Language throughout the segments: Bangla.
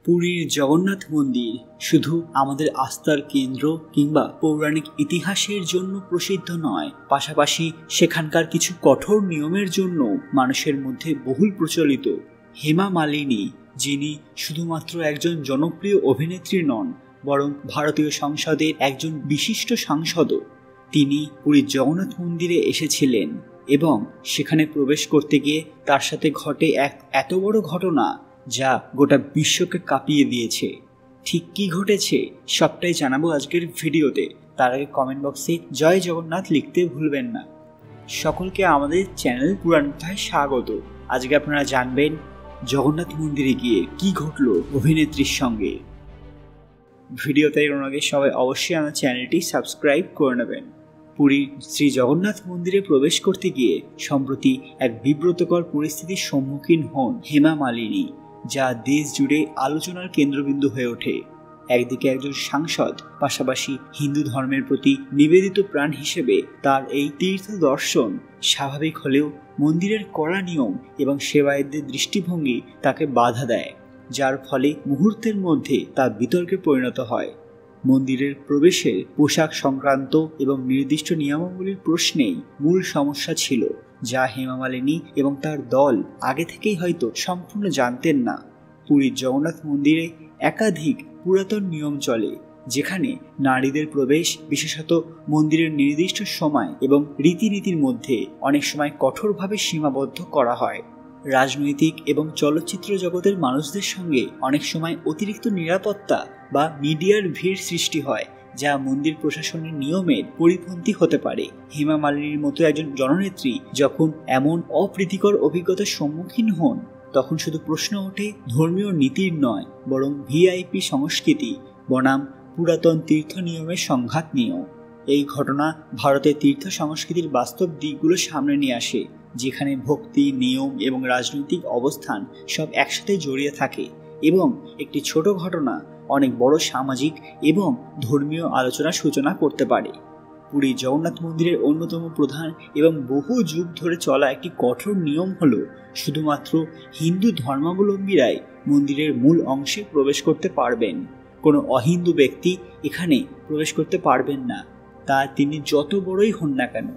পুরীর জগন্নাথ মন্দির শুধু আমাদের আস্থার কেন্দ্র কিংবা পৌরাণিক ইতিহাসের জন্য প্রসিদ্ধ নয়, পাশাপাশি সেখানকার কিছু কঠোর নিয়মের জন্য মানুষের মধ্যে বহুল প্রচলিত। হেমা মালিনী, যিনি শুধুমাত্র একজন জনপ্রিয় অভিনেত্রী নন, বরং ভারতীয় সংসদের একজন বিশিষ্ট সাংসদও, তিনি পুরীর জগন্নাথ মন্দিরে এসেছিলেন এবং সেখানে প্রবেশ করতে গিয়ে তার সাথে ঘটে এক এত বড় ঘটনা যা গোটা বিশ্বকে কাঁপিয়ে দিয়েছে। ঠিক কী ঘটেছে সবটাই জানাবো আজকের ভিডিওতে। তার আগে কমেন্ট বক্সে জয় জগন্নাথ লিখতে ভুলবেন না। সকলকে আমাদের চ্যানেল পুরাণ কথায় স্বাগত। আজকে আপনারা জানবেন জগন্নাথ মন্দিরে গিয়ে কি ঘটল অভিনেত্রীর সঙ্গে। ভিডিওতে এগোনোর আগে সবাই অবশ্যই আমার চ্যানেলটি সাবস্ক্রাইব করে নেবেন। পুরীর শ্রী জগন্নাথ মন্দিরে প্রবেশ করতে গিয়ে সম্প্রতি এক বিব্রতকর পরিস্থিতির সম্মুখীন হন হেমা মালিনী, যা দেশ জুড়ে আলোচনার কেন্দ্রবিন্দু হয়ে ওঠে। একদিকে একজন সাংসদ, পাশাপাশি হিন্দু ধর্মের প্রতি নিবেদিত প্রাণ হিসেবে তার এই তীর্থ দর্শন স্বাভাবিক হলেও মন্দিরের কড়া নিয়ম এবং সেবায়েতদের দৃষ্টিভঙ্গি তাকে বাধা দেয়, যার ফলে মুহূর্তের মধ্যে তা বিতর্কে পরিণত হয়। মন্দিরের প্রবেশের পোশাক সংক্রান্ত এবং নির্দিষ্ট নিয়মাবলীর প্রশ্নেই মূল সমস্যা ছিল, যা হেমা মালিনী এবং তার দল আগে থেকেই হয়তো সম্পূর্ণ জানতেন না। পুরীর জগন্নাথ মন্দিরে একাধিক পুরাতন নিয়ম চলে, যেখানে নারীদের প্রবেশ, বিশেষত মন্দিরের নির্দিষ্ট সময় এবং রীতিনীতির মধ্যে অনেক সময় কঠোরভাবে সীমাবদ্ধ করা হয়। রাজনৈতিক এবং চলচ্চিত্র জগতের মানুষদের সঙ্গে অনেক সময় অতিরিক্ত নিরাপত্তা বা মিডিয়ার ভিড় সৃষ্টি হয়, যা মন্দির প্রশাসনের নিয়মের পরিপন্থী হতে পারে। হেমা মালিনীর মতো একজন জননেত্রী যখন এমন অপ্রীতিকর অভিজ্ঞতার সম্মুখীন হন, তখন শুধু প্রশ্ন ওঠে ধর্মীয় নীতির নয়, বরং ভিআইপি সংস্কৃতি বনাম পুরাতন তীর্থ নিয়মের সংঘাত নিয়েও। এই ঘটনা ভারতের তীর্থ সংস্কৃতির বাস্তব দিকগুলো সামনে নিয়ে আসে, যেখানে ভক্তি, নিয়ম এবং রাজনৈতিক অবস্থান সব একসাথে জড়িয়ে থাকে, এবং একটি ছোট ঘটনা অনেক বড় সামাজিক এবং ধর্মীয় আলোচনার সূচনা করতে পারে। পুরী জগন্নাথ মন্দিরের অন্যতম প্রধান এবং বহু যুগ ধরে চলা একটি কঠোর নিয়ম হল শুধুমাত্র হিন্দু ধর্মাবলম্বীরাই মন্দিরের মূল অংশে প্রবেশ করতে পারবেন। কোনো অহিন্দু ব্যক্তি এখানে প্রবেশ করতে পারবেন না, তা তিনি যত বড়ই হন না কেন।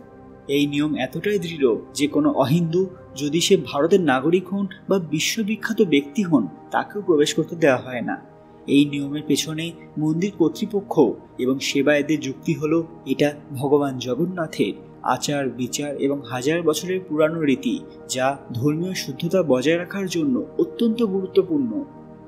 এই নিয়ম এতটাই দৃঢ় যে কোনো অহিন্দু, যদি সে ভারতের নাগরিক হন বা বিশ্ববিখ্যাত ব্যক্তি হন, তাকেও প্রবেশ করতে দেওয়া হয় না। এই নিয়মের পেছনে মন্দির কর্তৃপক্ষ এবং সেবায়েতদের যুক্তি হলো এটা ভগবান জগন্নাথের আচার বিচার এবং হাজার বছরের পুরানো রীতি, যা ধর্মীয় শুদ্ধতা বজায় রাখার জন্য অত্যন্ত গুরুত্বপূর্ণ।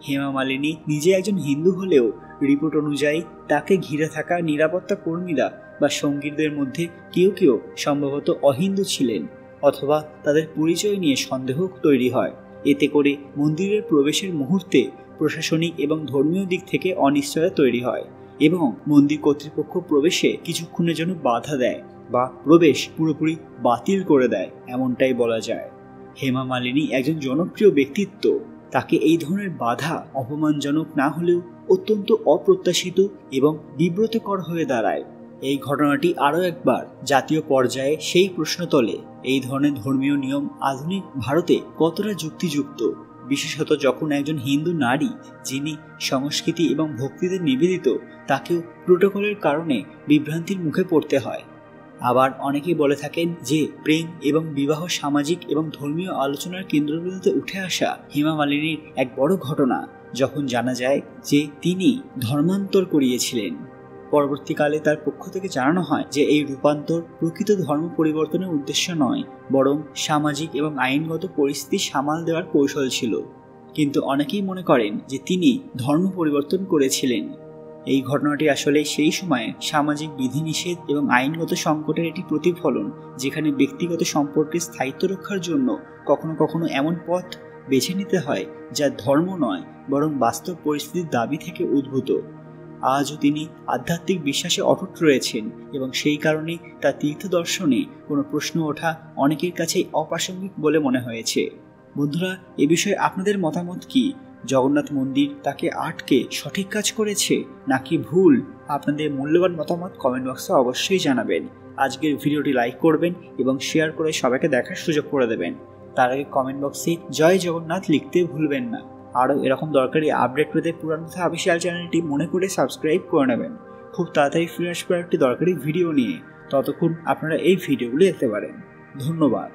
হেমা মালিনী নিজে একজন হিন্দু হলেও রিপোর্ট অনুযায়ী তাকে ঘিরে থাকা নিরাপত্তা কর্মীরা বা সঙ্গীদের মধ্যে কেউ কেউ সম্ভবত অহিন্দু ছিলেন, অথবা তাদের পরিচয় নিয়ে সন্দেহ তৈরি হয়। এতে করে মন্দিরের প্রবেশের মুহূর্তে প্রশাসনিক এবং ধর্মীয় দিক থেকে অনিশ্চয়তা তৈরি হয়, এবং মন্দির কর্তৃপক্ষ প্রবেশে কিছুক্ষণের জন্য বাধা দেয় বা প্রবেশ পুরোপুরি বাতিল করে দেয়, এমনটাই বলা যায়। হেমা মালিনী একজন জনপ্রিয় ব্যক্তিত্ব, তাকে এই ধরনের বাধা অপমানজনক না হলেও অত্যন্ত অপ্রত্যাশিত এবং বিব্রতকর হয়ে দাঁড়ায়। এই ঘটনাটি আরও একবার জাতীয় পর্যায়ে সেই প্রশ্ন তোলে, এই ধরনের ধর্মীয় নিয়ম আধুনিক ভারতে কতটা যুক্তিযুক্ত, বিশেষত যখন একজন হিন্দু নারী, যিনি সংস্কৃতি এবং ভক্তিতে নিবেদিত, তাকেও প্রোটোকলের কারণে বিভ্রান্তির মুখে পড়তে হয়। আবার অনেকেই বলে থাকেন যে প্রেম এবং বিবাহ সামাজিক এবং ধর্মীয় আলোচনার কেন্দ্রবিন্দুতে উঠে আসা হেমা মালিনীর এক বড় ঘটনা, যখন জানা যায় যে তিনি ধর্মান্তর করিয়েছিলেন। পরবর্তীকালে তার পক্ষ থেকে জানানো হয় যে এই রূপান্তর প্রকৃত ধর্ম পরিবর্তনের উদ্দেশ্য নয়, বরং সামাজিক এবং আইনগত পরিস্থিতি সামাল দেওয়ার কৌশল ছিল। কিন্তু অনেকেই মনে করেন যে তিনি ধর্ম পরিবর্তন করেছিলেন। এই ঘটনাটি আসলে সেই সময়ে সামাজিক বিধিনিষেধ এবং আইনগত সংকটের একটি প্রতিফলন, যেখানে ব্যক্তিগত সম্পর্কের স্থায়িত্ব রক্ষার জন্য কখনো কখনো এমন পথ বেছে নিতে হয় যা ধর্ম নয়, বরং বাস্তব পরিস্থিতির দাবি থেকে উদ্ভূত। আজও তিনি আধ্যাত্মিক বিশ্বাসে অটুট রয়েছেন, এবং সেই কারণে তার তীর্থ দর্শনে কোনো প্রশ্ন ওঠা অনেকের কাছেই অপ্রাসঙ্গিক বলে মনে হয়েছে। বন্ধুরা, এ বিষয়ে আপনাদের মতামত কি? জগন্নাথ মন্দির তাকে আটকে সঠিক কাজ করেছে নাকি ভুল? আপনাদের মূল্যবান মতামত কমেন্ট বক্সে অবশ্যই জানাবেন। আজকের ভিডিওটি লাইক করবেন এবং শেয়ার করে সবাইকে দেখার সুযোগ করে দেবেন। তার আগে কমেন্ট বক্সে জয় জগন্নাথ লিখতে ভুলবেন না। আরও এরকম দরকারি আপডেট পেতে পুরান কথা অফিসিয়াল চ্যানেলটি মনে করে সাবস্ক্রাইব করে নেবেন। খুব তাড়াতাড়ি ফিরে আসবো একটি দরকারি ভিডিও নিয়ে, ততক্ষণ আপনারা এই ভিডিওগুলি দেখতে পারেন। ধন্যবাদ।